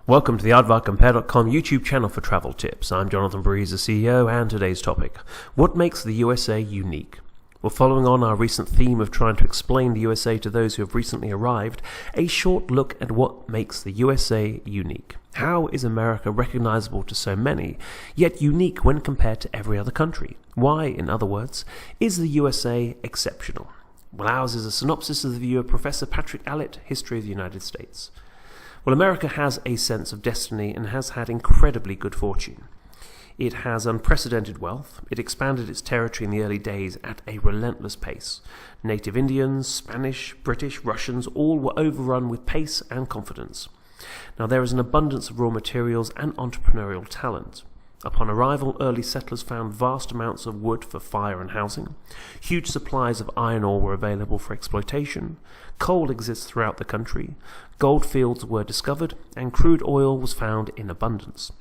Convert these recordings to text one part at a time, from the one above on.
Welcome to the AARDY.com YouTube channel for travel tips. I'm Jonathan Breeze, the CEO, and today's topic: what makes the USA unique? Well, following on our recent theme of trying to explain the USA to those who have recently arrived, a short look at what makes the USA unique. How is America recognizable to so many, yet unique when compared to every other country? Why, in other words, is the USA exceptional? Well, ours is a synopsis of the view of Professor Patrick Allett, History of the United States. Well, America has a sense of destiny and has had incredibly good fortune. It has unprecedented wealth. It expanded its territory in the early days at a relentless pace. Native Indians, Spanish, British, Russians, all were overrun with pace and confidence. Now, there is an abundance of raw materials and entrepreneurial talent. Upon arrival, early settlers found vast amounts of wood for fire and housing. Huge supplies of iron ore were available for exploitation. Coal exists throughout the country. Gold fields were discovered, and crude oil was found in abundance.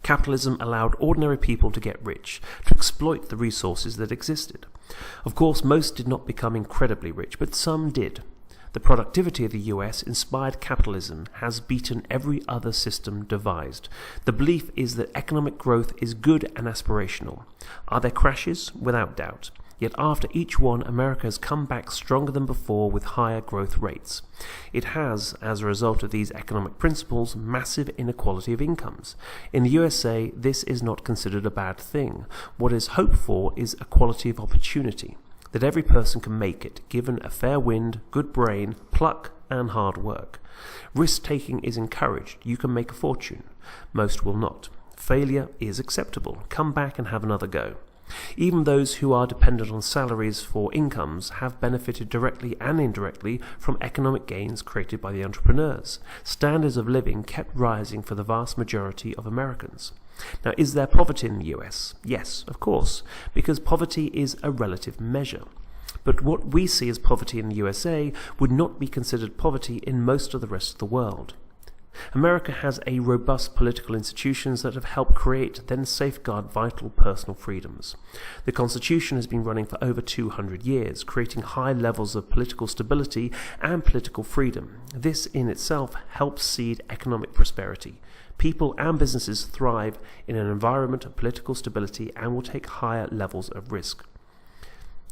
Capitalism allowed ordinary people to get rich, to exploit the resources that existed. Of course, most did not become incredibly rich, but some did. The productivity of the US inspired capitalism has beaten every other system devised. The belief is that economic growth is good and aspirational. Are there crashes? Without doubt. Yet after each one, America has come back stronger than before with higher growth rates. It has, as a result of these economic principles, massive inequality of incomes. In the USA, this is not considered a bad thing. What is hoped for is equality of opportunity, that every person can make it, given a fair wind, good brain, pluck, and hard work. Risk-taking is encouraged. You can make a fortune. Most will not. Failure is acceptable. Come back and have another go. Even those who are dependent on salaries for incomes have benefited directly and indirectly from economic gains created by the entrepreneurs. Standards of living kept rising for the vast majority of Americans. Now, is there poverty in the US? Yes, of course, because poverty is a relative measure. But what we see as poverty in the USA would not be considered poverty in most of the rest of the world. America has a robust political institutions that have helped create, then safeguard vital personal freedoms. The Constitution has been running for over 200 years, creating high levels of political stability and political freedom. This in itself helps seed economic prosperity. People and businesses thrive in an environment of political stability and will take higher levels of risk.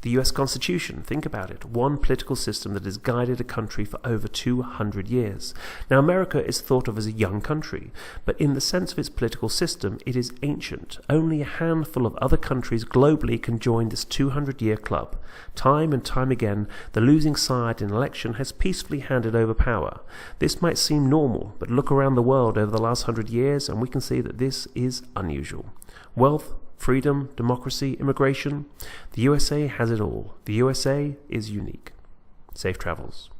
The US Constitution, think about it, one political system that has guided a country for over 200 years. Now, America is thought of as a young country, but in the sense of its political system, it is ancient. Only a handful of other countries globally can join this 200-year club. Time and time again, the losing side in election has peacefully handed over power. This might seem normal, but look around the world over the last 100 years and we can see that this is unusual. Wealth, freedom, democracy, immigration. The USA has it all. The USA is unique. Safe travels.